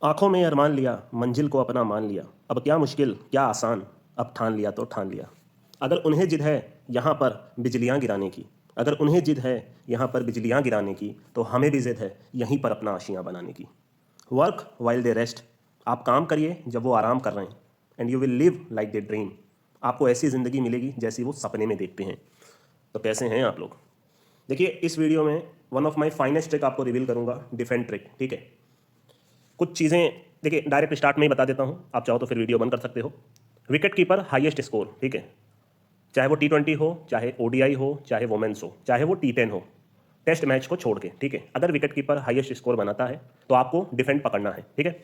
आंखों में अरमान लिया, मंजिल को अपना मान लिया। अब क्या मुश्किल क्या आसान, अब ठान लिया तो ठान लिया। अगर उन्हें जिद है यहाँ पर बिजलियाँ गिराने की, अगर उन्हें जिद है यहाँ पर बिजलियाँ गिराने की, तो हमें भी जिद है यहीं पर अपना आशियाँ बनाने की। वर्क वाइल दे रेस्ट, आप काम करिए जब वो आराम कर रहे हैं। And you will live like they dream, आपको ऐसी ज़िंदगी मिलेगी जैसी वो सपने में देखते हैं। तो कैसे हैं आप लोग? देखिए, इस वीडियो में one of my finest trick आपको रिवील करूँगा, डिफेंड ट्रिक। ठीक है, कुछ चीज़ें देखिए डायरेक्ट स्टार्ट में ही बता देता हूँ, आप चाहो तो फिर वीडियो बंद कर सकते हो। विकेट कीपर हाईएस्ट स्कोर, ठीक है, चाहे वो T20 हो, चाहे ODI हो, चाहे वोमेंस हो, चाहे वो T10 हो, टेस्ट मैच को छोड़ के, ठीक है। अगर विकेट कीपर हाईएस्ट स्कोर बनाता है तो आपको डिफेंड पकड़ना है, ठीक है।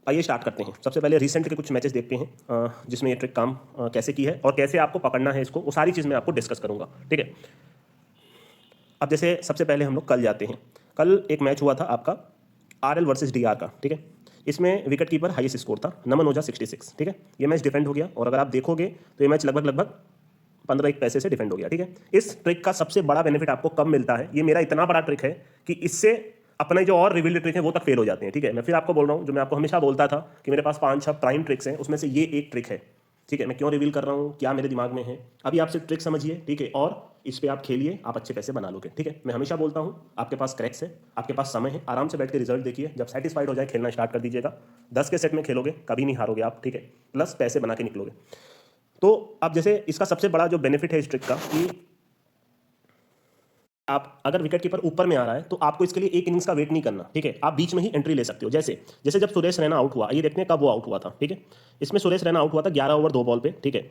आइए स्टार्ट करते हैं। सबसे पहले रिसेंट के कुछ मैचेस देखते हैं जिसमें ये ट्रिक काम कैसे की है और कैसे आपको पकड़ना है इसको, वो सारी चीज़ मैं आपको डिस्कस करूंगा, ठीक है। अब जैसे सबसे पहले हम लोग कल जाते हैं। कल एक मैच हुआ था आपका RL वर्सेस DR का, ठीक है। इसमें विकेट कीपर हाईएस्ट स्कोर था, नमन ओझा 66, ठीक है। ये मैच डिफेंड हो गया और अगर आप देखोगे तो ये मैच लगभग 15 पैसे से डिफेंड हो गया, ठीक है। इस ट्रिक का सबसे बड़ा बेनिफिट आपको कब मिलता है, ये मेरा इतना बड़ा ट्रिक है कि इससे अपने जो और रिवील्ड ट्रिक है वो तक फेल हो जाते हैं, ठीक है। मैं फिर आपको बोल रहा हूँ, जो मैं आपको हमेशा बोलता था कि मेरे पास 5-6 प्राइम ट्रिक्स हैं, उसमें से ये एक ट्रिक है, ठीक है। मैं क्यों रिवील कर रहा हूँ, क्या मेरे दिमाग में है, अभी आप सिर्फ ट्रिक समझिए, ठीक है, और इस पे आप खेलिए, आप अच्छे पैसे बना लोगे, ठीक है। मैं हमेशा बोलता हूँ आपके पास क्रैक्स है, आपके पास समय है, आराम से बैठ के रिजल्ट देखिए, जब सेटिस्फाइड हो जाए खेलना स्टार्ट कर दीजिएगा। 10 के सेट में खेलोगे कभी नहीं हारोगे आप, ठीक है, प्लस पैसे बना के निकलोगे। तो अब जैसे इसका सबसे बड़ा जो बेनिफिट है इस ट्रिक का कि आप अगर विकेट कीपर ऊपर में आ रहा है तो आपको इसके लिए एक इनिंग्स का वेट नहीं करना, ठीक है। आप बीच में ही एंट्री ले सकते हो। जैसे जैसे जब सुरेश रैना आउट हुआ, ये देखते हैं कब वो आउट हुआ था, ठीक है। इसमें सुरेश रैना आउट हुआ था 11 ओवर 2 बॉल पे, ठीक है।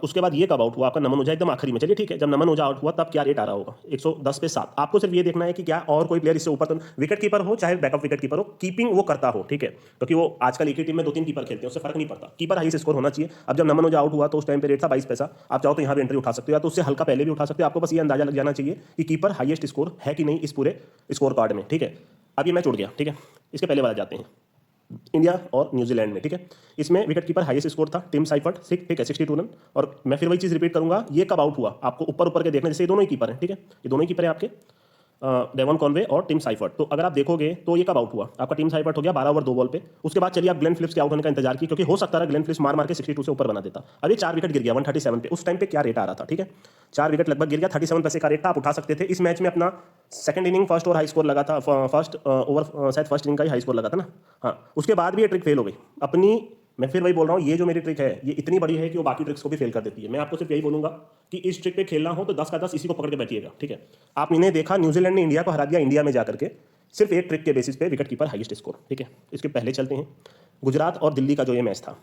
उसके बाद ये कब आउट हुआ आपका, नमन ओझा एकदम आखिरी में, चलिए ठीक है। जब नमन ओझा आउट हुआ तब क्या रेट आ रहा होगा, 110 पे 7। आपको सिर्फ ये देखना है कि क्या और कोई प्लेयर इससे ऊपर, तो विकेट कीपर हो चाहे बैकअप विकेट कीपर हो, कीपिंग वो करता हो, ठीक है। क्योंकि वो आजकल एक ही टीम में 2-3 कीपर खेलते हैं, उससे फर्क नहीं पड़ता, कीपर हाईएस्ट स्कोर होना चाहिए। अब जब नमन ओझा आउट हुआ तो उस टाइम पे रेट था 22 पैसा, आप चाहो तो यहाँ भी एंट्री उठा सकते हो या तो उससे हल्का पहले भी उठा सकते हो। आपको बस ये अंदाजा लग जाना चाहिए कि कीपर हाईएस्ट स्कोर है कि नहीं इस पूरे स्कोर कार्ड में, ठीक है। अब ये मैच उड़ गया, ठीक है। इसके पहले वाला जाते हैं, इंडिया और न्यूजीलैंड में, ठीक है। इसमें विकेट कीपर हाईएस्ट स्कोर था टिम साइफर्ट, ठीक है, 62 रन। और मैं फिर वही चीज़ रिपीट करूंगा, ये कब आउट हुआ आपको ऊपर ऊपर के देखना, जैसे ये दोनों ही कीपर हैं, ठीक है, ये दोनों ही कीपर हैं आपके, डेवन कॉनवे और टिम साइफर्ट। तो अगर आप देखोगे तो ये कब आउट हुआ आपका, टिम साइफर्ट हो गया 12 ओवर 2 बॉल पे। उसके बाद चलिए आप ग्लेन फिलिप्स के आउट होने का इंतजार की, क्योंकि हो सकता है ग्लेन फिलिप्स मार मार के 62 से ऊपर बना देता। अब ये 4 विकेट गिर गया 137 पे, उस टाइम पे क्या रेट आ रहा था, ठीक है। 4 विकेट लगभग गिर गया, 37 पैसे का रेट था, आप उठा सकते थे। इस मैच में अपना second inning first over high score लगा था, फर्स्ट ओवर शायद फर्स्ट इनिंग का ही हाई स्कोर लगा था ना, हाँ। उसके बाद भी ये ट्रिक फेल हो गई अपनी। मैं फिर वही बोल रहा हूँ, ये जो मेरी ट्रिक है ये इतनी बड़ी है कि वो बाकी ट्रिक्स को भी फेल कर देती है। मैं आपको सिर्फ यही बोलूंगा कि इस ट्रिक पे खेलना हो तो 10 का 10 इसी को पकड़ के बैठिएगा, ठीक है। आप इन्हें देखा, न्यूजीलैंड ने इंडिया को हरा दिया इंडिया में जाकर के, सिर्फ एक ट्रिक के बेसिस पे, विकेट कीपर हाईएस्ट स्कोर, ठीक है। इसके पहले चलते हैं गुजरात और दिल्ली का जो ये मैच था।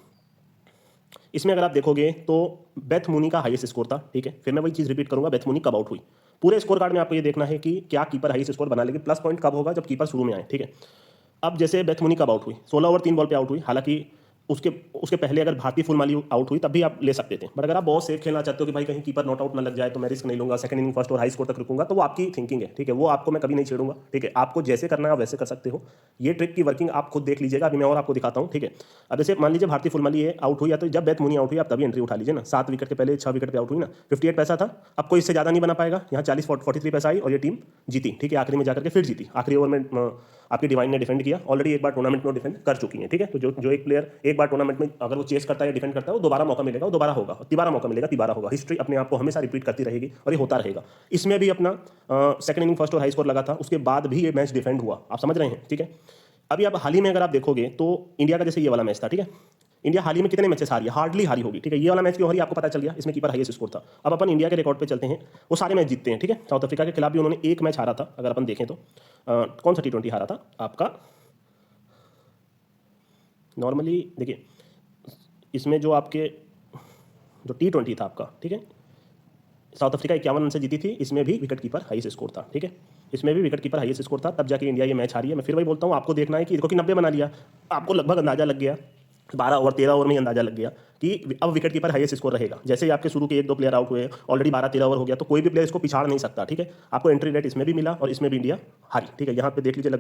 इसमें अगर आप देखोगे तो बेथ मूनी का हाईएस्ट स्कोर था, ठीक है। फिर मैं वही चीज़ रिपीट करूंगा, बेथ मूनी कब आउट हुई, पूरे स्कोर कार्ड में आपको ये देखना है कि क्या कीपर हाईएस्ट स्कोर बना लेगी। प्लस पॉइंट कब होगा, जब कीपर शुरू में आए, ठीक है। अब जैसे बेथ मूनी कब आउट हुई, 16 ओवर 3 बॉल पे आउट हुई। हालांकि उसके उसके पहले अगर भारती फुलमाली आउट हुई तब भी आप ले सकते थे, बट अगर आप बहुत सेफ खेलना चाहते हो कि भाई कहीं कीपर नॉट आउट ना लग जाए तो मैं रिस्क नहीं लूंगा, सेकंड इनिंग फर्स्ट और हाई स्कोर तक रुकूंगा, तो वो आपकी थिंकिंग है, ठीक है। वो आपको मैं कभी नहीं छेड़ूंगा, ठीक है। आपको जैसे करना है आप वैसे कर सकते हो। ये ट्रिक की वर्किंग आप खुद देख लीजिएगा, अभी मैं और आपको दिखाता हूँ, ठीक है। अब जैसे मान लीजिए भारती फुलमाली आउट हुई, या तो जब बेथ मूनी आउट हुई आप तभी एंट्री उठा लीजिए ना। 7 विकेट के पहले 6 विकेट पे आउट हुई ना, 58 पैसा था। अब कोई इससे ज़्यादा नहीं बना पाएगा, यहाँ 43 पैसा आई और ये टीम जीती, ठीक है। आखिरी में जाकर के फिर जीती, आखिरी ओवर में आपकी डिवाइन ने डिफेंड किया, ऑलरेडी एक बार टूर्नामेंट में डिफेंड कर चुकी है, ठीक है। तो जो एक प्लेयर एक बार टूर्नामेंट में अगर वो चेस करता है या डिफेंड करता है, वो दोबारा मौका मिलेगा, वो दोबारा होगा, तिबारा मौका मिलेगा, तिबारा होगा। हिस्ट्री अपने आप को हमेशा रिपीट करती रहेगी और ये होता रहेगा। इसमें भी अपना सेकंड इनिंग फर्स्ट और हाई स्कोर लगा था, उसके बाद भी ये मैच डिफेंड हुआ, आप समझ रहे हैं, ठीक है। अभी आप हाल ही में अगर आप देखोगे तो इंडिया का जैसे ये वाला मैच था, ठीक है। इंडिया हाल ही में कितने मैचेस हारी है, हार्डली हारी होगी, ठीक है। ये वाला मैच क्यों हारी आपको पता चल गया, इसमें कीपर हाईएस्ट स्कोर था। अब अपन इंडिया के रिकॉर्ड पे चलते हैं, वो सारे मैच जीतते हैं, ठीक है। साउथ अफ्रीका के खिलाफ भी उन्होंने एक मैच हारा था, अगर अपन देखें तो कौन सा T20 हारा था आपका, नॉर्मली देखिए इसमें जो आपके जो T20 था आपका, ठीक है, साउथ अफ्रीका 51 रन से जीती थी। इसमें भी विकेट कीपर हाईएस्ट स्कोर था, ठीक है। इसमें भी विकेट कीपर हाईएस्ट स्कोर था, तब जाके इंडिया ये मैच हारी है। मैं फिर वही बोलता हूँ, आपको देखना है कि क्योंकि 90 बना लिया, आपको लगभग अंदाजा लग गया, 12 ओवर 13 ओवर में ही अंदाजा लग गया कि अब विकेट कीपर हाईएस्ट स्कोर रहेगा। जैसे ही आपके शुरू के 1-2 प्लेयर आउट हुए, ऑलरेडी 12-13 ओवर हो गया, तो कोई भी प्लेयर इसको पिछाड़ नहीं सकता, ठीक है। आपको एंट्री रेट इसमें भी मिला और इसमें भी इंडिया हारी, ठीक है। यहाँ पे देख लीजिए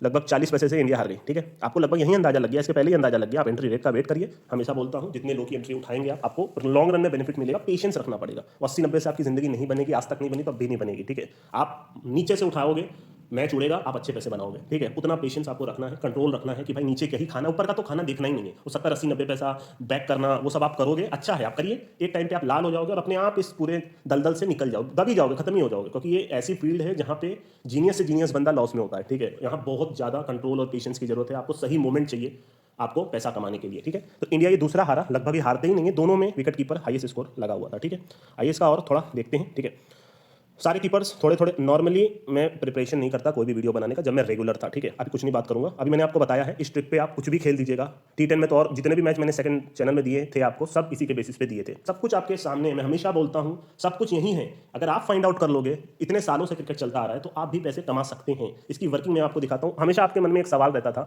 लगभग 40 पैसे से इंडिया हार गई, ठीक है। आपको लगभग यही अंदाजा लग गया, इसके पहले ही अंदाजा लग गया। आप एंट्री रेट का वेट करिए, हमेशा बोलता हूँ जितने लोग की एंट्री उठाएंगे आपको लॉन्ग रन में बेनिफिट मिलेगा। पेशेंस रखना पड़ेगा, 80-90 से आपकी जिंदगी नहीं बनेगी, आज तक नहीं बनी तो अब भी नहीं बनेगी, ठीक है। आप नीचे से उठाओगे मैच उड़ेगा, आप अच्छे पैसे बनाओगे, ठीक है। उतना पेशेंस आपको रखना है, कंट्रोल रखना है कि भाई नीचे क्या ही खाना, ऊपर का तो खाना देखना ही नहीं है। वो 70-80-90 पैसा बैक करना, वो सब आप करोगे, अच्छा है, आप करिए। एक टाइम पे आप लाल हो जाओगे और अपने आप इस पूरे दलदल से निकल जाओगे, दबी जाओगे, खत्म ही हो जाओगे, क्योंकि ये ऐसी फील्ड है जहाँ पे जीनियस से जीनियस बंदा लॉस में होता है, ठीक है। यहाँ बहुत ज़्यादा कंट्रोल और पेशेंस की जरूरत है, आपको सही मोमेंट चाहिए आपको पैसा कमाने के लिए, ठीक है। तो इंडिया ये दूसरा हारा, लगभग ही हारते ही नहीं है, दोनों में विकेट कीपर हाईएस्ट स्कोर लगा हुआ था, ठीक है। आइए इसका और थोड़ा देखते हैं, ठीक है। सारे कीपर्स थोड़े थोड़े, नॉर्मली मैं प्रिपरेशन नहीं करता कोई भी वीडियो बनाने का, जब मैं रेगुलर था, ठीक है। अभी कुछ नहीं बात करूंगा, अभी मैंने आपको बताया है इस ट्रिक पे आप कुछ भी खेल दीजिएगा। T10 में तो, और जितने भी मैच मैंने सेकंड चैनल में दिए थे आपको, सब इसी के बेसिस पे दिए थे, सब कुछ आपके सामने। मैं हमेशा बोलता हूँ सब कुछ यही है, अगर आप फाइंड आउट कर लोगे, इतने सालों से क्रिकेट चलता आ रहा है, तो आप भी पैसे कमा सकते हैं। इसकी वर्किंग मैं आपको दिखाता हूँ। हमेशा आपके मन में एक सवाल रहता था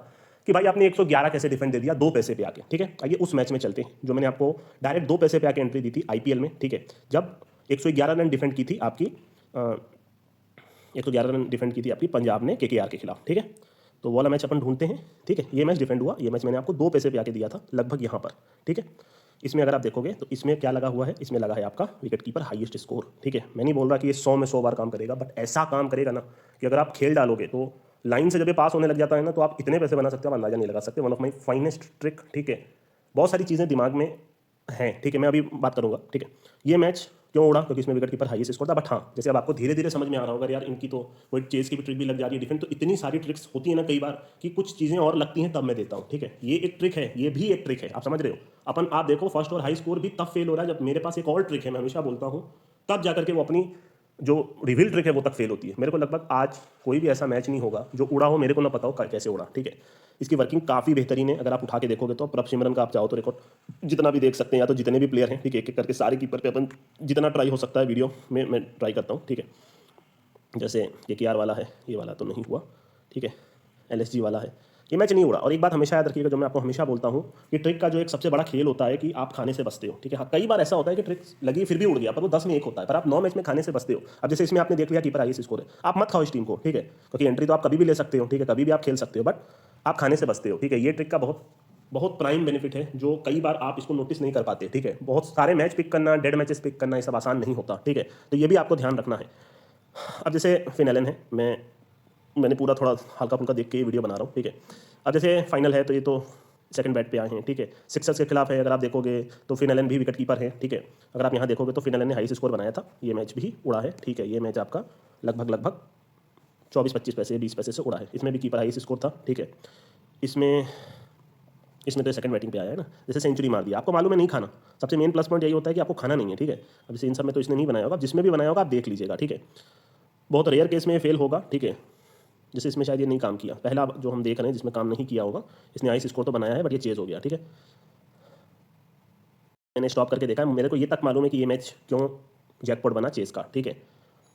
कि भाई आपने 111 कैसे डिफेंड दे दिया 2 पैसे पे आके, ठीक है। आइए उस मैच में चलते हैं जो मैंने आपको डायरेक्ट 2 पैसे पे आके एंट्री दी थी IPL में, ठीक है। जब 111 रन डिफेंड की थी आपकी 111 रन डिफेंड की थी आपकी पंजाब ने KKR के खिलाफ, ठीक है। तो वो वाला मैच अपन ढूंढते हैं, ठीक है। ये मैच डिफेंड हुआ, ये मैच मैंने आपको 2 पैसे पे आके दिया था, लगभग यहाँ पर, ठीक है। इसमें अगर आप देखोगे तो इसमें क्या लगा हुआ है, इसमें लगा है आपका विकेट कीपर हाईएस्ट स्कोर, ठीक है। मैं नहीं बोल रहा कि ये 100 में 100 बार काम करेगा, बट ऐसा काम करेगा ना कि अगर आप खेल डालोगे तो लाइन से जब ये पास होने लग जाता है ना, तो आप इतने पैसे बना सकते हो, आप अंदाजा नहीं लगा सकते। One of my finest trick, ठीक है। बहुत सारी चीज़ें दिमाग में हैं, ठीक है, मैं अभी बात करूंगा, ठीक है। ये मैच क्यों उड़ा, क्योंकि इसमें विकेट कीपर हाईएस्ट स्कोर था। बट हाँ, जैसे अब आपको धीरे धीरे समझ में आ रहा होगा, यार इनकी तो कोई चेस की भी ट्रिक भी लग जा रही है डिफेंड, तो इतनी सारी ट्रिक्स होती है ना कई बार कि कुछ चीज़ें और लगती हैं, तब मैं देता हूँ, ठीक है। ये एक ट्रिक है, ये भी एक ट्रिक है, आप समझ रहे हो। अपन आप देखो फर्स्ट और हाई स्कोर भी तब फेल हो रहा है जब मेरे पास एक और ट्रिक है, मैं हमेशा बोलता हूँ, तब जाकर के वो अपनी जो रिवील ट्रिक है वो तक फेल होती है। मेरे को लगभग आज कोई भी ऐसा मैच नहीं होगा जो उड़ा हो, मेरे को ना पता हो कैसे उड़ा, ठीक है। इसकी वर्किंग काफ़ी बेहतरीन है, अगर आप उठा के देखोगे तो। प्रभ सिमरन का आप चाहो तो रिकॉर्ड जितना भी देख सकते हैं, या तो जितने भी प्लेयर हैं, ठीक है, एक एक करके सारे कीपर पे अपन जितना ट्राई हो सकता है वीडियो में मैं ट्राई करता हूँ, ठीक है। जैसे KKR वाला है, ये वाला तो नहीं हुआ, ठीक है। LSG वाला है, ये मैच नहीं उड़ा। और एक बात हमेशा याद रखिएगा, जो मैं आपको हमेशा बोलता हूँ कि ट्रिक का जो एक सबसे बड़ा खेल होता है कि आप खाने से बचते हो, ठीक है। हाँ, कई बार ऐसा होता है कि ट्रिक लगी फिर भी उड़ गया, पर वो 10 में 1 होता है, पर आप 9 मैच में खाने से बचते हो। अब जैसे इसमें आपने देख लिया कीपर हाईएस्ट स्कोर है, आप मत खाओ इस टीम को, ठीक है, क्योंकि एंट्री तो आप कभी भी ले सकते हो, ठीक है, कभी भी आप खेल सकते हो, बट आप खाने से बचते हो, ठीक है। ये ट्रिक का बहुत बहुत प्राइम बेनिफिट है, जो कई बार आप इसको नोटिस नहीं कर पाते, ठीक है। बहुत सारे मैच पिक करना, डेड मैचेस पिक करना, ये सब आसान नहीं होता, ठीक है। तो ये भी आपको ध्यान रखना है। अब जैसे फिन एलन है, मैंने पूरा थोड़ा हल्का फुल्का देख के ये वीडियो बना रहा हूँ, ठीक है। अब जैसे फाइनल है तो ये तो सेकंड बैट पे आए हैं, ठीक है। सिक्सर्स के खिलाफ है, अगर आप देखोगे तो फिन एलन भी विकेट कीपर है, ठीक है। अगर आप यहाँ देखोगे तो फिन एलन ने हाईएस्ट स्कोर बनाया था, ये मैच भी उड़ा है, ठीक है। ये मैच आपका लगभग 24-25 पैसे 20 पैसे से उड़ा है, इसमें भी कीपर हाईएस्ट स्कोर था, ठीक है। इसमें तो सेकंड बैटिंग पे आया है ना, जैसे सेंचुरी मार दिया। आपको मालूम है नहीं खाना, सबसे मेन प्लस पॉइंट यही होता है कि आपको खाना नहीं है, ठीक है। अब जैसे इन सब में तो इसने नहीं बनाया होगा, जिसमें भी बनाया होगा आप देख लीजिएगा, ठीक है। बहुत रेयर केस में फेल होगा, ठीक है। जैसे इसमें शायद ये नहीं काम किया, पहला जो हम देख रहे हैं जिसमें काम नहीं किया होगा, इसने हाईएस्ट स्कोर तो बनाया है बट ये चेज हो गया, ठीक है। मैंने स्टॉप करके देखा, मेरे को ये तक मालूम है कि ये मैच क्यों जैकपॉट बना चेस का, ठीक है।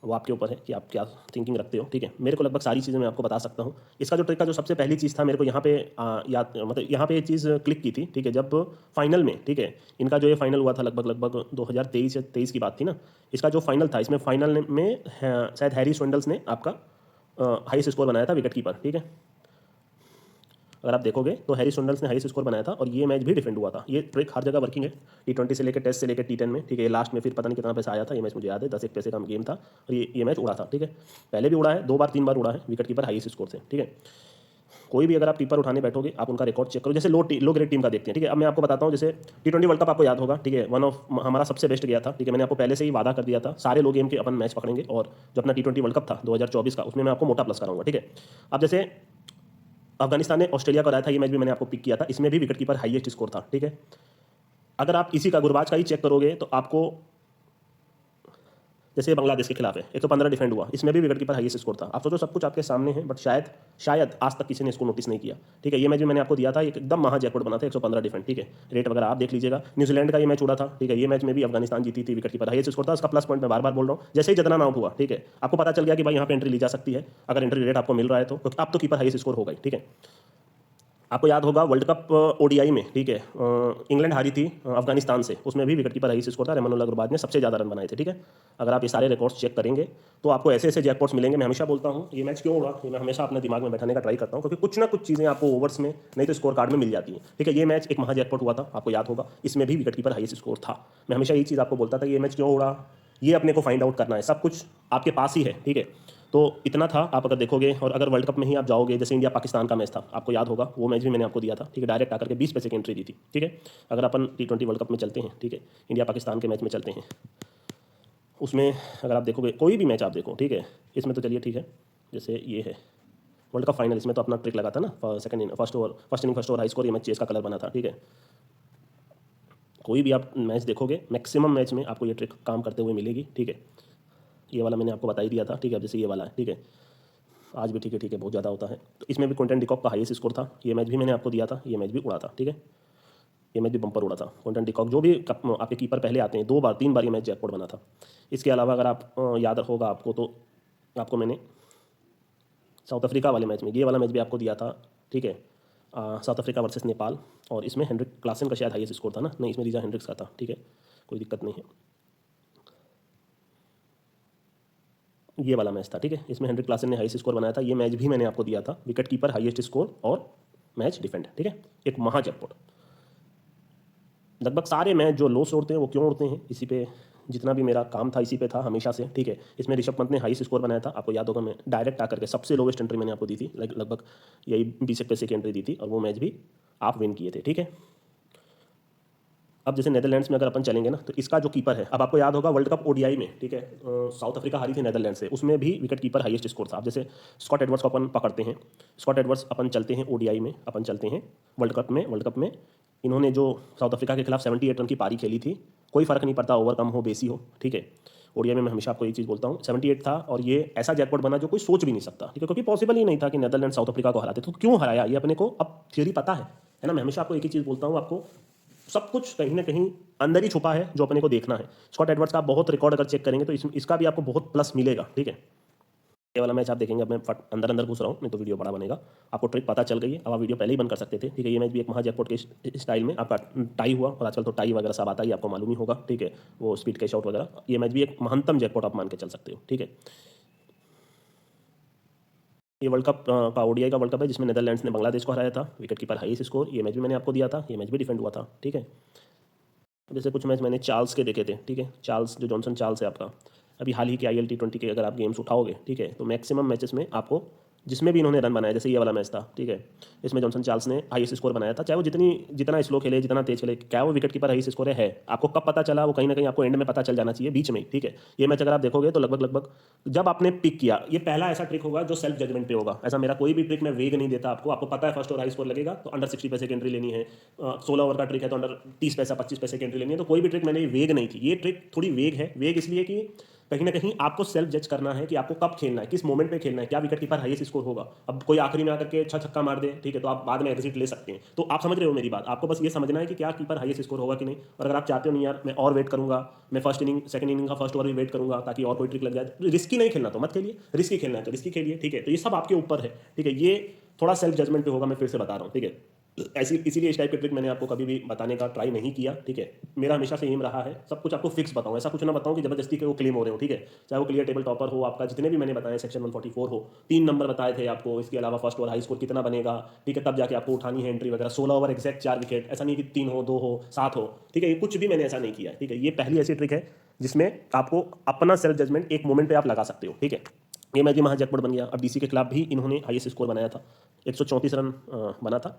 वो आपके ऊपर है कि आप क्या थिंकिंग रखते हो, ठीक है। मेरे को लगभग सारी चीज़ें मैं आपको बता सकता हूँ। इसका जो ट्रिक का जो सबसे पहली चीज़ था, मेरे को यहाँ पे याद, मतलब यहाँ पे ये चीज़ क्लिक की थी, ठीक है, जब फाइनल में, ठीक है, इनका जो ये फाइनल हुआ था लगभग 2023 या 23 की बात थी ना। इसका जो फाइनल था, इसमें फाइनल में शायद हैरी स्वेंडल्स ने आपका हाईएस्ट स्कोर बनाया था विकेट कीपर, ठीक है। अगर आप देखोगे तो हैरी स्वेंडल्स ने हाईएस्ट स्कोर बनाया था और ये मैच भी डिफेंड हुआ था। ये ट्रिक हर जगह वर्किंग है, T20 से लेकर टेस्ट से लेकर T10 में, ठीक है। लास्ट में फिर पता नहीं कितना पैसा आया था, ये मैच मुझे याद है 10-1 पैसे का गेम था और ये मैच उड़ा था, ठीक है। पहले भी उड़ा है, 2 बार 3 बार उड़ा है विकेट कीपर हाईएस्ट स्कोर से, ठीक है। कोई भी अगर आप कीपर उठाने बैठोगे, आप उनका रिकॉर्ड चेक करो। जैसे लो ग्रेड टीम का देखते हैं, ठीक है। अब मैं आपको बताता हूँ, जैसे T20 वर्ल्ड कप आपको याद होगा, ठीक है, वन ऑफ हमारा सबसे बेस्ट गया था, ठीक है। मैंने आपको पहले से ही वादा कर दिया था, सारे लोग गेम के अपन मैच पकड़ेंगे, और जो अपना T20 वर्ल्ड कप था 2024 का, उसमें मैं आपको मोटा प्लस कराऊंगा, ठीक है। अब जैसे अफगानिस्तान ने ऑस्ट्रेलिया को हराया था, ये मैच भी मैंने आपको पिक किया था, इसमें भी विकेट कीपर हाईएस्ट स्कोर था, ठीक है। अगर आप इसी का गुरबाज का ही चेक करोगे तो आपको, जैसे बांग्लादेश के खिलाफ है, 115 डिफेंड हुआ, इसमें भी विकेट कीपर हाईएस्ट स्कोर था। आप सोचो सब कुछ आपके सामने है, बट शायद आज तक किसी ने इसको नोटिस नहीं किया, ठीक है। ये मैच भी मैंने आपको दिया था, एकदम महा जैकपॉट बना था, 115 डिफेंड, ठीक है। रेट वगैरह आप देख लीजिएगा। न्यूजीलैंड का ये मैच उड़ा था, ठीक है। ये मैच में भी अफगानिस्तान जीती थी, विकेट कीपर हाईएस्ट स्कोर था। उसका प्लस पॉइंट मैं बार बार बोल रहा हूँ, जैसे ही जदनान आउट हुआ, ठीक है, आपको पता चल गया कि भाई यहाँ पे एंट्री ली जा सकती है, अगर एंट्री रेट आपको मिल रहा है तो, क्योंकि अब तो कीपर हाईएस्ट स्कोर होगा ही, ठीक है। आपको याद होगा वर्ल्ड कप ODI में, ठीक है, इंग्लैंड हारी थी अफगानिस्तान से, उसमें भी विकेट कीपर हाईएस्ट स्कोर था, रेमानुल्लाह गुरबाज ने सबसे ज़्यादा रन बनाए थे, ठीक है। अगर आप ये सारे रिकॉर्ड्स चेक करेंगे तो आपको ऐसे ऐसे जैकपॉट्स मिलेंगे। मैं हमेशा बोलता हूँ ये मैच क्यों उड़ा, ये मैं हमेशा अपने दिमाग में बैठाने का ट्राई करता हूँ, क्योंकि कुछ ना कुछ चीज़ें आपको ओवर्स में नहीं तो स्कोर कार्ड में मिल जाती हैं, ठीक है। ये मैच एक महा जैकपॉट हुआ था, आपको याद होगा, इसमें भी विकेट कीपर हाईएस्ट स्कोर था। मैं हमेशा यही चीज़ आपको बोलता था, ये मैच क्यों उड़ा, ये अपने को फाइंड आउट करना है, सब कुछ आपके पास ही है, ठीक है। तो इतना था। आप अगर देखोगे और अगर वर्ल्ड कप में ही आप जाओगे, जैसे इंडिया पाकिस्तान का मैच था, आपको याद होगा, वो मैच भी मैंने आपको दिया था, ठीक है, डायरेक्ट आकर के 20 पैसे की एंट्री दी थी, ठीक है। अगर अपन T20 वर्ल्ड कप में चलते हैं, ठीक है, इंडिया पाकिस्तान के मैच में चलते हैं, उसमें अगर आप देखोगे कोई भी मैच आप देखो, ठीक है, इसमें तो चलिए ठीक है, जैसे ये है वर्ल्ड कप फाइनल, इसमें तो अपना ट्रिक लगा था ना, first inning first over high score, ये मैच चेस का कलर बना था, ठीक है। कोई भी आप मैच देखोगे, मैक्सिमम मैच में आपको ये ट्रिक काम करते हुए मिलेगी, ठीक है। ये वाला मैंने आपको बता ही दिया था, ठीक है। अब जैसे ये वाला है, ठीक है, आज भी ठीक है, बहुत ज़्यादा होता है। तो इसमें भी क्विंटन डिकॉक का हाईएस्ट स्कोर था, ये मैच भी मैंने आपको दिया था, ये मैच भी उड़ा था, ठीक है। ये मैच भी बम्पर उड़ा था। क्विंटन डिकॉक जो भी आपके कीपर पहले आते हैं, 2 बार 3 बार ये मैच जैकपॉट बना था। इसके अलावा अगर आप याद होगा आपको, तो आपको मैंने साउथ अफ्रीका वाले मैच में, ये वाला मैच भी आपको दिया था, ठीक है, साउथ अफ्रीका वर्सेस नेपाल, और इसमें हेनरिक क्लासन का शायद हाईएस्ट स्कोर था ना, नहीं, इसमें रीजा हेनरिक्स का था, ठीक है, कोई दिक्कत नहीं है। ये वाला मैच था, ठीक है, इसमें हेनरिक क्लासन ने हाईएस्ट स्कोर बनाया था। ये मैच भी मैंने आपको दिया था, विकेट कीपर हाईएस्ट स्कोर और मैच डिफेंड, ठीक है, एक महा जैकपॉट। लगभग सारे मैच जो लो से उड़ते हैं वो क्यों उड़ते हैं, इसी पे जितना भी मेरा काम था इसी पे था हमेशा से, ठीक है। इसमें ऋषभ पंत ने हाईएस्ट स्कोर बनाया था, आपको याद होगा, मैं डायरेक्ट आकर के सबसे लोवेस्ट एंट्री मैंने आपको दी थी, लगभग यही 20 पैसे की एंट्री दी थी, और वो मैच भी आप विन किए थे, ठीक है। अब जैसे नेदरलैंड्स में अगर अपन चलेंगे ना, तो इसका जो कीपर है, अब आपको याद होगा वर्ल्ड कप ओडीआई में, ठीक है, साउथ अफ्रीका हारी थी नेदरलैंड से, उसमें भी विकेट कीपर हाईएस्ट स्कोर था। अब जैसे स्कॉट एडवर्ड्स को अपन पकड़ते हैं, स्कॉट एडवर्ड्स अपन चलते हैं ओडीआई में, अपन चलते हैं वर्ल्ड कप में इन्होंने जो साउथ अफ्रीका के खिलाफ 78 रन की पारी खेली थी, कोई फर्क नहीं पड़ता ओवर कम हो बेसी हो, ठीक है। ओडीआई में मैं हमेशा आपको एक चीज़ बोलता हूँ, 78 था, और ये ऐसा जैकपॉट बना जो कोई सोच भी नहीं सकता, ठीक है, क्योंकि पॉसिबल ही नहीं था कि नेदरलैंड साउथ अफ्रीका को हराते। तो क्यों हराया ये अपने को अब थियोरी पता है ना। मैं हमेशा आपको एक ही चीज़ बोलता हूँ, आपको सब कुछ कहीं ना कहीं अंदर ही छुपा है जो अपने को देखना है। स्कॉट एडवर्ड्स का आप बहुत रिकॉर्ड अगर चेक करेंगे तो इसका भी आपको बहुत प्लस मिलेगा, ठीक है। ये वाला मैच आप देखेंगे, अब मैं अंदर अंदर घुस रहा हूँ, नहीं तो वीडियो बड़ा बनेगा। आपको ट्रिक पता चल गई है, अब आप वीडियो पहले ही बंद कर सकते थे, ठीक है। ये मैच भी एक महा जैकपॉट के स्टाइल में आपका टाई हुआ, और आजकल तो टाई वगैरह सब आता ही आपको मालूम ही होगा, ठीक है, वो स्पीड कैश आउट वगैरह। ये मैच भी एक महंतम जैकपॉट आप मान के चल सकते हो, ठीक है। ये वर्ल्ड कप का ओडीआई का वर्ल्ड कप है जिसमें नेदरलैंड्स ने बांग्लादेश को हराया था, विकेट कीपर हाईएस्ट स्कोर। ये मैच भी मैंने आपको दिया था, ये मैच भी डिफेंड हुआ था, ठीक है। जैसे कुछ मैच मैंने चार्ल्स के देखे थे, ठीक है, चार्ल्स जो जॉनसन चार्ल्स है आपका, अभी हाल ही के IL T20 के अगर आप गेम्स उठाओगे, ठीक है, तो मैक्सिमम मैचेस में आपको जिसमें भी इन्होंने रन बनाया, जैसे ये वाला मैच था, ठीक है, इसमें जॉनसन चार्ल्स ने हाईएस्ट स्कोर बनाया था। चाहे वो जितना स्लो खेले, जितना तेज खेले, क्या वो विकेट कीपर हाईएस्ट स्कोर है। आपको कब पता चला, वो कहीं ना कहीं आपको एंड में पता चल जाना चाहिए, बीच में, ठीक है। ये मैच अगर आप देखोगे तो लगभग जब आपने पिक किया, ये पहला ऐसा ट्रिक होगा जो सेल्फ जजमेंट पे होगा। ऐसा मेरा कोई भी ट्रिक मैं वेग नहीं देता आपको पता है फर्स्ट ओवर हाई स्कोर लगेगा तो अंडर 60 पैसे की एंट्री लेनी है, 16 ओवर का ट्रिक है तो अंडर 30 पैसा 25 पैसे की एंट्री लेनी है। तो कोई भी ट्रिक मैंने वेग नहीं थी, ये ट्रिक थोड़ी वेग है। वेग इसलिए कि कहीं ना कहीं आपको सेल्फ जज करना है कि आपको कब खेलना है, किस मोमेंट पे खेलना है, क्या विकेट कीपर हाईएस्ट स्कोर होगा। अब कोई आखिरी में आकर के 6 छक्का मार दे, ठीक है, तो आप बाद में एग्जिट ले सकते हैं। तो आप समझ रहे हो मेरी बात, आपको बस ये समझना है कि क्या कीपर हाईएस्ट स्कोर होगा कि नहीं। और अगर आप चाहते हो नहीं यार मैं और वेट करूंगा, मैं फर्स्ट इनिंग सेकंड इनिंग का फर्स्ट ओवर भी वेट करूंगा ताकि और कोई ट्रिक लग जाए, रिस्की नहीं खेलना तो मत खेलिए, रिस्की खेलना है तो रिस्की खेलिए, ठीक है। तो ये सब आपके ऊपर है, ठीक है। ये थोड़ा सेल्फ जजमेंट पे होगा, मैं फिर से बता रहा हूँ, ठीक है। ऐसी इसीलिए इस टाइप के ट्रिक मैंने आपको कभी भी बताने का ट्राई नहीं किया, ठीक है। मेरा हमेशा से एम रहा है सब कुछ आपको फिक्स बताऊं, ऐसा कुछ ना बताऊं कि जबरदस्ती के वो क्लेम हो रहे हो, ठीक है। चाहे वो क्लियर टेबल टॉपर हो आपका, जितने भी मैंने बताए सेक्शन 144 हो, 3 नंबर बताए थे आपको, इसके अलावा फर्स्ट ओवर हाई स्कोर कितना बनेगा, ठीक है, तब जाके आपको उठानी है एंट्री वगैरह, 16 ओवर एक्जैक्ट 4 विकेट, ऐसा नहीं कि 3 हो 2 हो 7 हो, ठीक है। ये कुछ भी मैंने ऐसा नहीं किया, ठीक है। ये पहली ऐसी ट्रिक है जिसमें आपको अपना सेल्फ जजमेंट एक मोमेंट पे आप लगा सकते हो, ठीक है। ये मैच भी महा जैकपॉट बन गया। अब DC के खिलाफ भी इन्होंने हाईएस्ट स्कोर बनाया था, 134 रन बना था।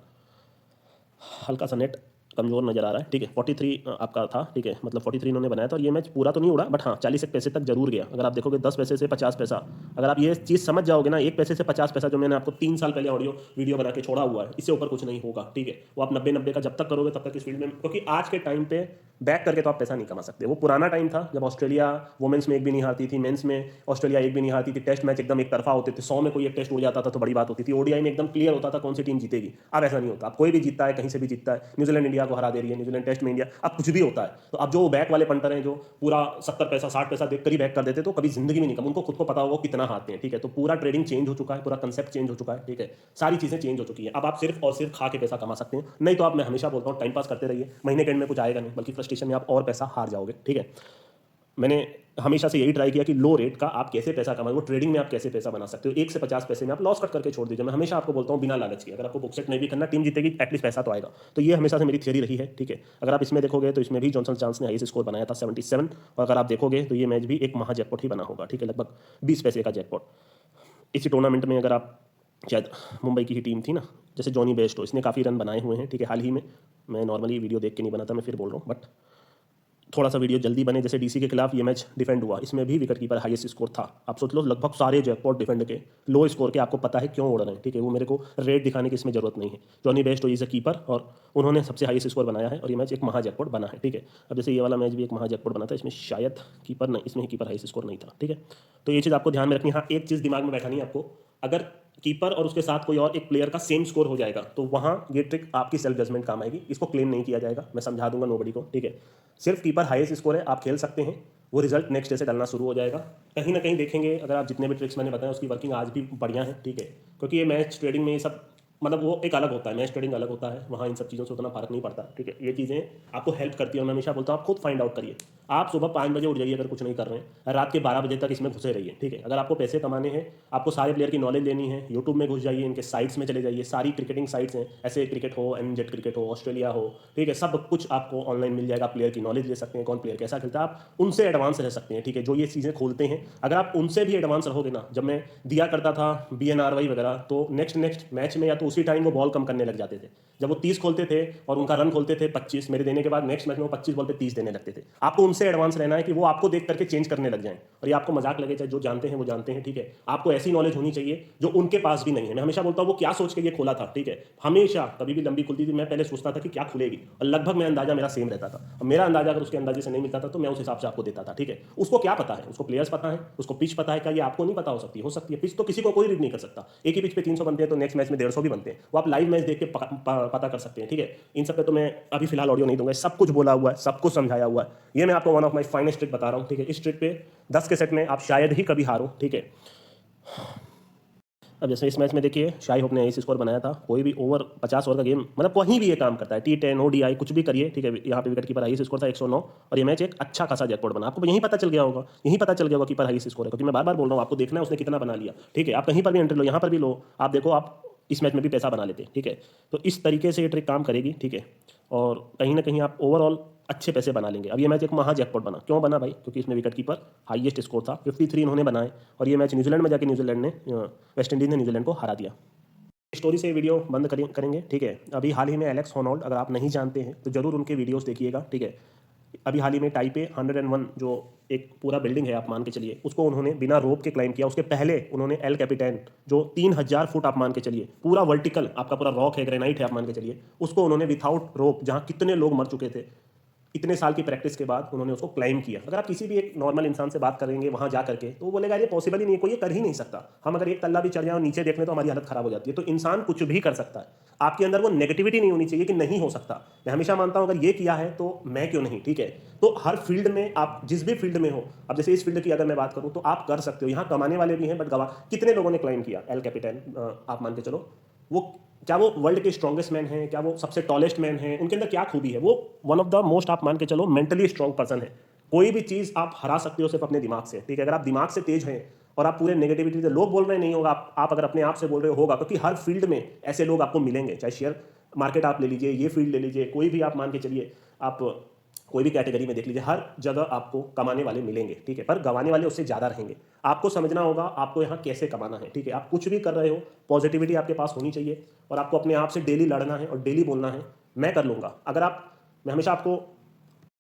हल्का सा नेट कमजोर नजर आ रहा है, ठीक है। 43 आपका था, ठीक है, मतलब 43 इन्होंने बनाया था। और ये मैच पूरा तो नहीं उड़ा, बट हाँ 40 एक पैसे तक जरूर गया। अगर आप देखोगे 10 पैसे से 50 पैसा, अगर आप ये चीज़ समझ जाओगे ना, 1 पैसे से 50 पैसा जो मैंने आपको 3 साल पहले ऑडियो वीडियो बना के छोड़ा हुआ है, इससे ऊपर कुछ नहीं होगा, ठीक है। वो आप 90 का जब तक करोगे तब तक इस फील्ड में, क्योंकि आज के टाइम पे बैक करके तो आप पैसा नहीं कमा सकते। वो पुराना टाइम था जब ऑस्ट्रेलिया वुमेन्स में एक भी नहीं हारती थी, मेंस में ऑस्ट्रेलिया एक भी नहीं हारती थी, टेस्ट मैच एकदम एक तरफा होते थे, 100 में कोई एक टेस्ट उड़ जाता था तो बड़ी बात होती थी, ओडीआई में एकदम क्लियर होता था कौन सी टीम जीतेगी। अब ऐसा नहीं होता, अब कोई भी जीतता है, कहीं से भी जीतता है। न्यूजीलैंड इंडिया को हरा दे रही है, न्यूजीलैंड टेस्ट में इंडिया, अब कुछ भी होता है। तो अब जो बैक वाले पंटर हैं जो पूरा 70 पैसा 60 पैसा देख कर ही बैक कर देते, तो कभी जिंदगी में नहीं, कम उनको खुद को पता होगा कितना हारते हैं, ठीक है। तो पूरा ट्रेडिंग चेंज हो चुका है, पूरा कंसेप्ट चेंज हो चुका है, ठीक है। सारी चीजें चेंज हो चुकी है। अब आप सिर्फ और सिर्फ खा के पैसा कमा सकते हैं, नहीं तो आप, मैं हमेशा बोलता हूँ, टाइम पास करते रहिए, महीने के एंड में कुछ आएगा नहीं, बल्कि फ्रस्ट्रेशन में आप और पैसा हार जाओगे, ठीक है। मैंने हमेशा से यही ट्राई किया कि लो रेट का आप कैसे पैसा कमाए, वो ट्रेडिंग में आप कैसे पैसा बना सकते हो। 1 से 50 पैसे में आप लॉस कट करके छोड़ दीजिए। मैं हमेशा आपको बोलता हूँ बिना लालच के, अगर आपको बुक सेट नहीं भी करना, टीम जीतेगी एटलीस्ट पैसा तो आएगा। तो ये हमेशा से मेरी थियरी रही है, ठीक है। अगर आप इसमें देखोगे तो इसमें भी जॉनसन चार्ल्स ने हाईएस्ट स्कोर बनाया था 77, और अगर आप देखोगे तो ये मैच भी एक महा जैकपॉट ही बना होगा, ठीक है, लगभग 20 पैसे का जैकपॉट। इसी टूर्नामेंट में अगर आप, शायद मुंबई की ही टीम थी ना, जैसे जॉनी बेस्टो, इसने काफ़ी रन बनाए हुए हैं, ठीक है, हाल ही में। मैं नॉर्मली वीडियो देख के नहीं बनाता, मैं फिर बोल रहा हूँ, बट थोड़ा सा वीडियो जल्दी बने। जैसे डीसी के खिलाफ ये मैच डिफेंड हुआ, इसमें भी विकेट कीपर हाईएस्ट स्कोर था। आप सोच लो, लगभग सारे जैकपॉट डिफेंड के लो स्कोर के, आपको पता है क्यों उड़ रहे हैं, ठीक है, वो मेरे को रेट दिखाने की इसमें जरूरत नहीं है। Jonny Bairstow is a keeper और उन्होंने सबसे हाईएस्ट स्कोर बनाया है और ये मैच एक महा जैकपॉट बना है, ठीक है। अब जैसे ये वाला मैच भी एक महा जैकपॉट बना था, इसमें शायद कीपर नहीं, इसमें ही कीपर हाईएस्ट स्कोर नहीं था, ठीक है। तो ये चीज़ आपको ध्यान में रखनी है। हाँ, एक चीज़ दिमाग में बैठानी है आपको, अगर कीपर और उसके साथ कोई और एक प्लेयर का सेम स्कोर हो जाएगा तो वहाँ ये ट्रिक आपकी सेल्फ जजमेंट काम आएगी। इसको क्लेम नहीं किया जाएगा, मैं समझा दूंगा नोबडी को, ठीक है। सिर्फ कीपर हाईएस्ट स्कोर है, आप खेल सकते हैं, वो रिजल्ट नेक्स्ट डे से डलना शुरू हो जाएगा। कहीं ना कहीं देखेंगे, अगर आप जितने भी ट्रिक्स मैंने बताया उसकी वर्किंग आज भी बढ़िया है, ठीक है। क्योंकि ये मैच ट्रेडिंग में ये सब मतलब वो एक अलग होता है, मैच ट्रेडिंग अलग होता है, वहाँ इन सब चीज़ों से उतना फर्क नहीं पड़ता, ठीक है। ये चीज़ें आपको हेल्प करती है और मैं हमेशा बोलता हूँ आप खुद फाइंड आउट करिए। आप सुबह 5 बजे उठ जाइए अगर कुछ नहीं कर रहे हैं, रात के 12 बजे तक इसमें घुसे रहिए, ठीक है। अगर आपको पैसे कमाने हैं, आपको सारे प्लेयर की नॉलेज लेनी है, यूट्यूब में घुस जाइए, इनके साइट्स में चले जाइए, सारी क्रिकेटिंग साइट्स हैं, ऐसे क्रिकेट हो, एनजेड क्रिकेट हो, ऑस्ट्रेलिया हो, ठीक है, सब कुछ आपको ऑनलाइन मिल जाएगा। प्लेयर की नॉलेज ले सकते हैं, कौन प्लेयर कैसा खेलता है, आप उनसे एडवांस रह सकते हैं, ठीक है। जो ये चीज़ें खोलते हैं, अगर आप उनसे भी एडवांस रहोगे ना, जब मैं दिया करता था BNRY वगैरह, तो नेक्स्ट मैच में या तो उसी टाइम वो बॉल कम करने लग जाते थे। जब वो 30 खोलते थे और उनका रन खोलते थे 25 मेरे देने के बाद, नेक्स्ट मैच में वो 25 बॉल पे 30 देने लगते थे। आपको उनसे एडवांस रहना है कि वो आपको देख करके चेंज करने लग जाएं। और ये आपको मजाक लगे चाहे, जो जानते हैं वो जानते हैं, ठीक है। आपको ऐसी नॉलेज होनी चाहिए जो उनके पास भी नहीं है। मैं हमेशा बोलता हूँ वो क्या सोच के ये खोला था, ठीक है। हमेशा कभी भी लंबी खुलती थी, मैं पहले सोचता था कि क्या खुलेगी, और लगभग मैं अंदाजा मेरा सेम रहता था। और मेरा अंदाजा अगर उसके अंदाजे से नहीं मिलता था तो मैं उस हिसाब से आपको देता था, ठीक है। उसको क्या पता है, उसको प्लेयर्स पता है, उसको पिच पता है, क्या ये आपको नहीं पता हो सकती है। पिच तो किसी को कोई रीड नहीं कर सकता। एक ही पिच पे 300 बनते हैं तो नेक्स्ट मैच में 150 भी बनते हैं, वो आप लाइव मैच देख के पता कर सकते हैं, ठीक है। इन सब पे तो मैं अभी फिलहाल ऑडियो नहीं दूंगा, सब कुछ बोला हुआ है, सब कुछ समझाया हुआ है। ये मैं आपको one of my finest trick बता रहा हूँ, ठीक है। इस ट्रिक पे 10 के सेट में आप शायद ही कभी हारो, ठीक है। अब जैसे इस मैच में देखिए, शाही होप ने इस स्कोर बनाया था। कोई भी ओवर 50 ओवर का गेम, मतलब कहीं भी ये काम करता है, T10 ODI कुछ भी करिए, ठीक है। यहाँ पे विकेट कीपर हाईएस्ट स्कोर था 109 और ये मैच एक अच्छा खासा जैकपॉट बना। आपको यहीं पता चल गया होगा, यहीं पता चल गया होगा कीपर हाईएस्ट स्कोर है, क्योंकि मैं बार बार बोल रहा हूँ, आपको देखना है उसने कितना बना लिया, ठीक है। आप कहीं पर भी एंट्री लो, यहाँ पर भी लो, आप देखो, आप इस मैच में भी पैसा बना लेते हैं, ठीक है। तो इस तरीके से ये ट्रिक काम करेगी, ठीक है। और कहीं ना कहीं आप ओवरऑल अच्छे पैसे बना लेंगे। अब ये मैच एक महा जैकपॉट बना, क्यों बना भाई? क्योंकि इसमें विकेट कीपर हाईएस्ट स्कोर था, 53 इन्होंने बनाए। और ये मैच न्यूजीलैंड में जाके वेस्ट इंडीज़ ने न्यूजीलैंड को हरा दिया। स्टोरी से वीडियो बंद करेंगे, ठीक है। अभी हाल ही में एलेक्स होनोल्ड, अगर आप नहीं जानते हैं तो जरूर उनके वीडियोस देखिएगा, ठीक है। अभी हाल ही में टाइपे 101 जो एक पूरा बिल्डिंग है, आप मान के चलिए, उसको उन्होंने बिना रोप के क्लाइम किया। उसके पहले उन्होंने एल कैपिटैन, जो 3000 फुट आप मान के चलिए, पूरा वर्टिकल आपका पूरा रॉक है, ग्रेनाइट है, आप मान के चलिए, उसको उन्होंने विथआउट रोप, जहाँ कितने लोग मर चुके थे, इतने साल की प्रैक्टिस के बाद उन्होंने उसको क्लाइम किया। अगर आप किसी भी एक नॉर्मल इंसान से बात करेंगे वहां जा करके, तो वो बोलेगा ये पॉसिबल ही नहीं है, कोई ये कर ही नहीं सकता। हम अगर एक तल्ला भी चढ़ जाए और नीचे देख लें तो हमारी हालत खराब हो जाती है। तो इंसान कुछ भी कर सकता है, आपके अंदर वो नेगेटिविटी नहीं होनी चाहिए कि नहीं हो सकता। मैं हमेशा मानता हूं अगर ये किया है तो मैं क्यों नहीं, ठीक है। तो हर फील्ड में, आप जिस भी फील्ड में हो, अब जैसे इस फील्ड की अगर मैं बात करूं तो आप कर सकते हो। यहाँ कमाने वाले भी हैं, बट गवा कितने लोगों ने क्लाइम किया एल कैपिटैन, आप मान के चलो। वो क्या वो वर्ल्ड के स्ट्रॉन्गेस्ट मैन हैं, क्या वो सबसे टॉलेस्ट मैन हैं, उनके अंदर क्या खूबी है? वो वन ऑफ द मोस्ट, आप मान के चलो, मेंटली स्ट्रॉन्ग पर्सन है। कोई भी चीज़ आप हरा सकते हो सिर्फ अपने दिमाग से, ठीक है। अगर आप दिमाग से तेज हैं और आप पूरे नेगेटिविटी से, लोग बोल रहे नहीं होगा, आप अगर अपने आप से बोल रहे होगा, क्योंकि हर फील्ड में ऐसे लोग आपको मिलेंगे। चाहे शेयर मार्केट आप ले लीजिए, ये फील्ड ले लीजिए, कोई भी आप मान के चलिए, आप कोई भी कैटेगरी में देख लीजिए, हर जगह आपको कमाने वाले मिलेंगे, ठीक है। पर गंवाने वाले उससे ज़्यादा रहेंगे। आपको समझना होगा आपको यहाँ कैसे कमाना है, ठीक है। आप कुछ भी कर रहे हो, पॉजिटिविटी आपके पास होनी चाहिए और आपको अपने आप से डेली लड़ना है और डेली बोलना है, मैं कर लूँगा। अगर आप, मैं हमेशा आपको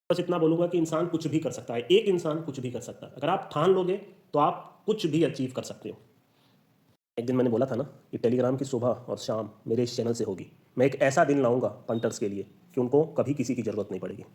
बस इतना बोलूँगा कि इंसान कुछ भी कर सकता है, एक इंसान कुछ भी कर सकता है। अगर आप ठान लोगे तो आप कुछ भी अचीव कर सकते हो। एक दिन मैंने बोला था ना कि टेलीग्राम की सुबह और शाम मेरे इस चैनल से होगी। मैं एक ऐसा दिन लाऊंगा पंटर्स के लिए कि उनको कभी किसी की ज़रूरत नहीं पड़ेगी।